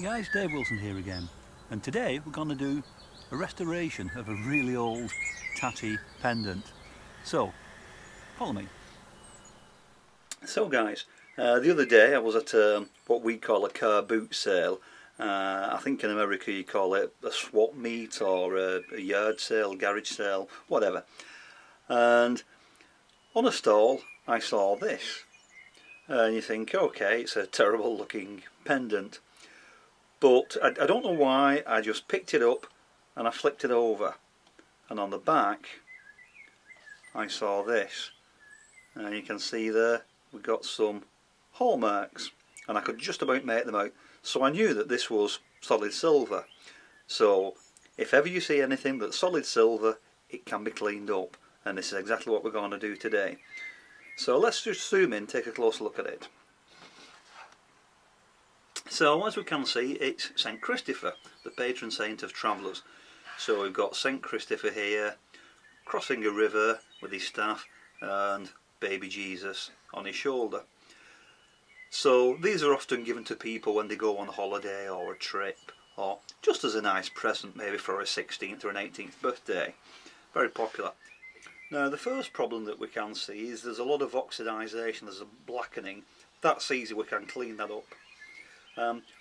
guys, Dave Wilson here again, and today we're going to do a restoration of a really old tatty pendant. So, follow me. So guys, the other day I was at what we call a car boot sale. I think in America you call it a swap meet or a yard sale, garage sale, whatever. And on a stall I saw this. And you think, okay, it's a terrible looking pendant. But I don't know why, I just picked it up and I flipped it over. And on the back I saw this. And you can see there we've got some hallmarks. And I could just about make them out. So I knew that this was solid silver. So if ever you see anything that's solid silver, it can be cleaned up. And this is exactly what we're going to do today. So let's just zoom in, take a close look at it. So as we can see, it's St. Christopher, the patron saint of travellers. So we've got St. Christopher here, crossing a river with his staff, and baby Jesus on his shoulder. So these are often given to people when they go on holiday or a trip, or just as a nice present, maybe for a 16th or an 18th birthday. Very popular. Now the first problem that we can see is there's a lot of oxidisation, there's a blackening. That's easy, we can clean that up.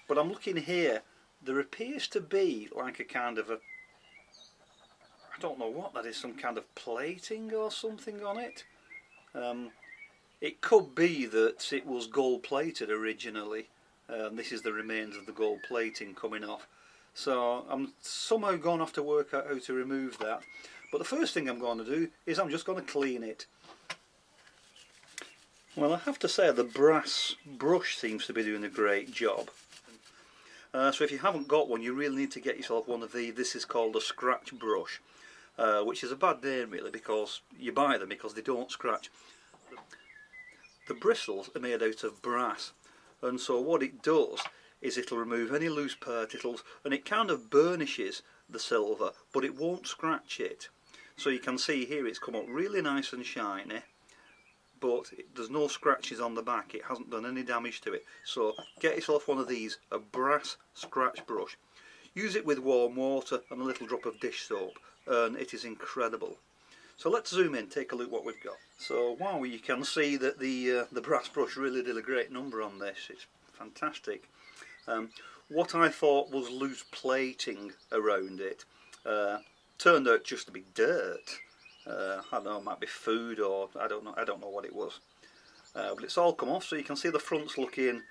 But I'm looking here, there appears to be like a kind of a, I don't know what that is, some kind of plating or something on it. It could be that it was gold plated originally. This is the remains of the gold plating coming off. So I'm somehow going to have to work out how to remove that. But the first thing I'm going to do is I'm just going to clean it. Well, I have to say the brass brush seems to be doing a great job. So if you haven't got one, you really need to get yourself one of these. This is called a scratch brush, which is a bad name really, because you buy them because they don't scratch. The bristles are made out of brass, and so what it does is it'll remove any loose particles, and it kind of burnishes the silver, but it won't scratch it. So you can see here it's come up really nice and shiny, but there's no scratches on the back, it hasn't done any damage to it. So get yourself one of these, a brass scratch brush. Use it with warm water and a little drop of dish soap, and it is incredible. So let's zoom in, take a look what we've got. So wow, you can see that the brass brush really did a great number on this. It's fantastic. What I thought was loose plating around it turned out just to be dirt. I don't know, it might be food, or I don't know what it was. But it's all come off, so you can see the front's looking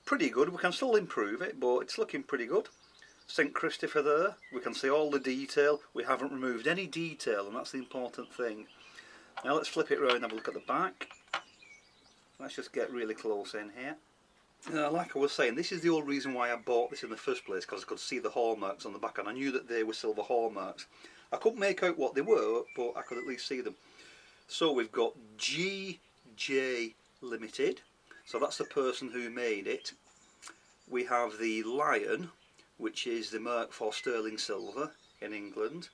pretty good. We can still improve it, but it's looking pretty good. St. Christopher there, we can see all the detail. We haven't removed any detail, and that's the important thing. Now let's flip it around and have a look at the back. Let's just get really close in here. Like I was saying, this is the whole reason why I bought this in the first place, because I could see the hallmarks on the back, and I knew that they were silver hallmarks. I couldn't make out what they were, but I could at least see them. So we've got GJ Limited, so that's the person who made it. We have the Lion, which is the mark for sterling silver in England.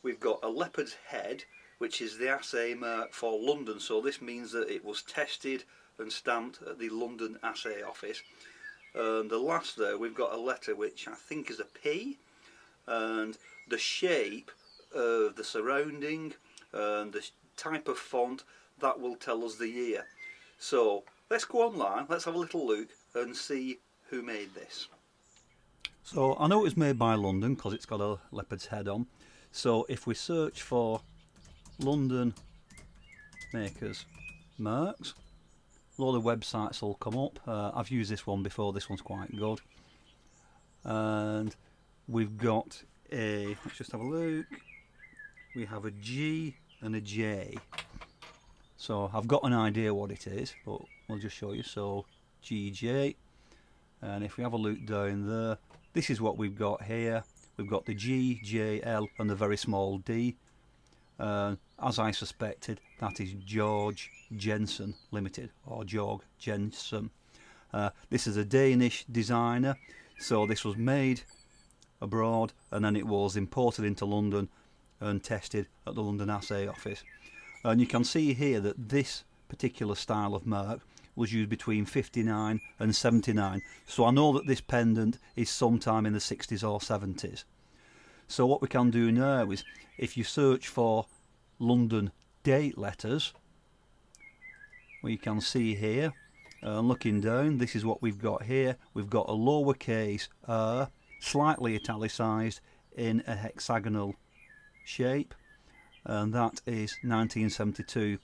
We've got a leopard's head, which is the assay mark for London, so this means that it was tested and stamped at the London assay office. And the last there, we've got a letter which I think is a P, and the shape of the surrounding and the type of font, that will tell us the year. So let's go online, let's have a little look and see who made this. So I know it was made by London because it's got a leopard's head on. So if we search for London makers marks, a lot of websites will come up. I've used this one before, this one's quite good. And we've got a, let's just have a look, we have a G and a J. So I've got an idea what it is, but we'll just show you. So GJ, and if we have a look down there, this is what we've got here. We've got the G, J, L and the very small D. As I suspected, that is Georg Jensen Limited, or Georg Jensen. This is a Danish designer, so this was made abroad and then it was imported into London and tested at the London assay office. And you can see here that this particular style of mark was used between 59 and 79, so I know that this pendant is sometime in the 60s or 70s. So what we can do now is, if you search for London date letters, we can see here, looking down, this is what we've got here. We've got a lowercase r, slightly italicised in a hexagonal shape, and that is 1972.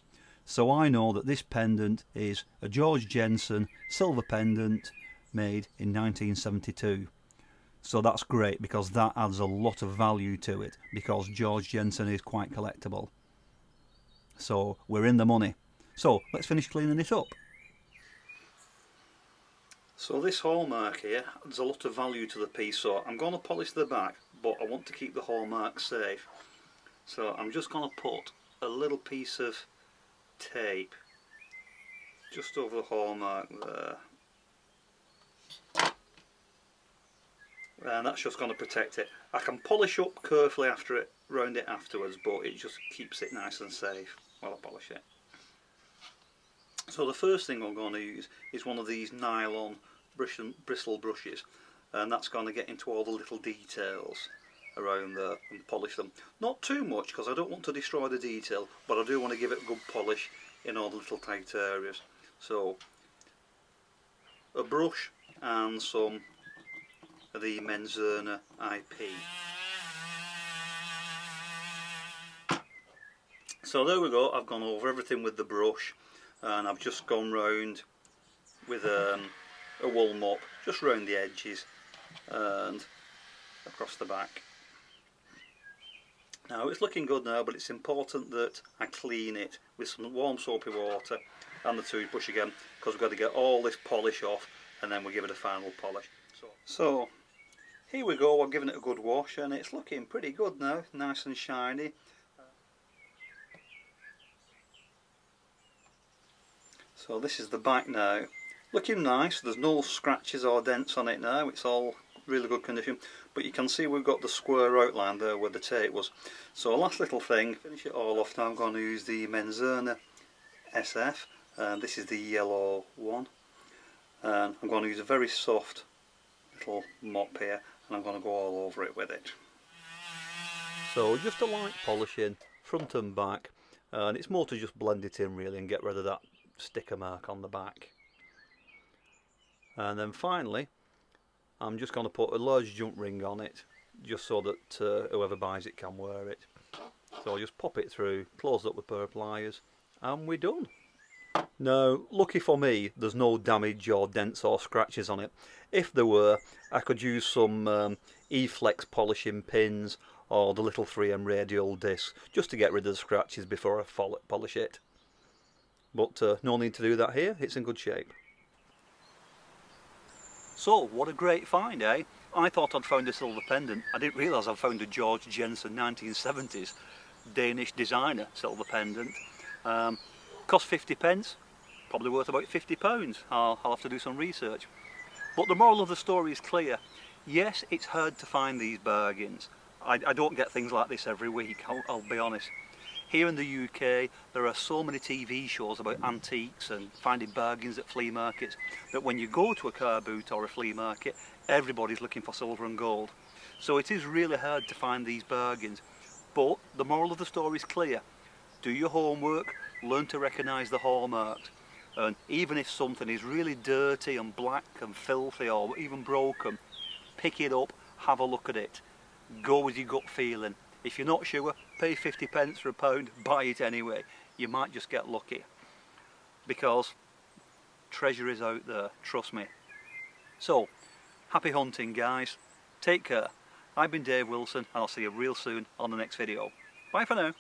So I know that this pendant is a Georg Jensen silver pendant made in 1972. So that's great, because that adds a lot of value to it, because Georg Jensen is quite collectible. So we're in the money. So let's finish cleaning it up. So this hallmark here adds a lot of value to the piece, so I'm going to polish the back, but I want to keep the hallmark safe. So I'm just going to put a little piece of tape just over the hallmark there. And that's just going to protect it. I can polish up carefully round it afterwards, but it just keeps it nice and safe while I polish it. So the first thing I'm going to use is one of these nylon bristle brushes, and that's going to get into all the little details around there and polish them. Not too much, because I don't want to destroy the detail, but I do want to give it a good polish in all the little tight areas. So a brush and some of the Menzerna IP. So there we go, I've gone over everything with the brush, and I've just gone round with a wool mop just round the edges and across the back. Now it's looking good now, but it's important that I clean it with some warm soapy water and the toothbrush again, because we've got to get all this polish off and then we'll give it a final polish. So here we go, I've given it a good wash and it's looking pretty good now, nice and shiny. So this is the back now, looking nice. There's no scratches or dents on it now, it's all really good condition, but you can see we've got the square outline there where the tape was. So last little thing, finish it all off now. I'm going to use the Menzerna SF, and this is the yellow one, and I'm going to use a very soft little mop here, and I'm going to go all over it with it. So just a light polishing front and back, and it's more to just blend it in really and get rid of that sticker mark on the back. And then finally I'm just going to put a large jump ring on it, just so that whoever buys it can wear it. So I'll just pop it through, close it up with pair of pliers, and we're done. Now, lucky for me, there's no damage or dents or scratches on it. If there were, I could use some E-Flex polishing pins or the little 3M radial disc just to get rid of the scratches before I polish it. But no need to do that here, it's in good shape. So, what a great find, eh? I thought I'd found a silver pendant. I didn't realise I'd found a Georg Jensen 1970s Danish designer silver pendant. Cost 50p, probably worth about £50. I'll have to do some research. But the moral of the story is clear. Yes, it's hard to find these bargains. I don't get things like this every week, I'll be honest. Here in the UK, there are so many TV shows about antiques and finding bargains at flea markets that when you go to a car boot or a flea market, everybody's looking for silver and gold. So it is really hard to find these bargains. But the moral of the story is clear. Do your homework, learn to recognise the hallmarks, and even if something is really dirty and black and filthy or even broken, pick it up, have a look at it. Go with your gut feeling. If you're not sure, pay 50p or £1, buy it anyway. You might just get lucky. Because treasure is out there, trust me. So, happy hunting guys. Take care. I've been Dave Wilson and I'll see you real soon on the next video. Bye for now.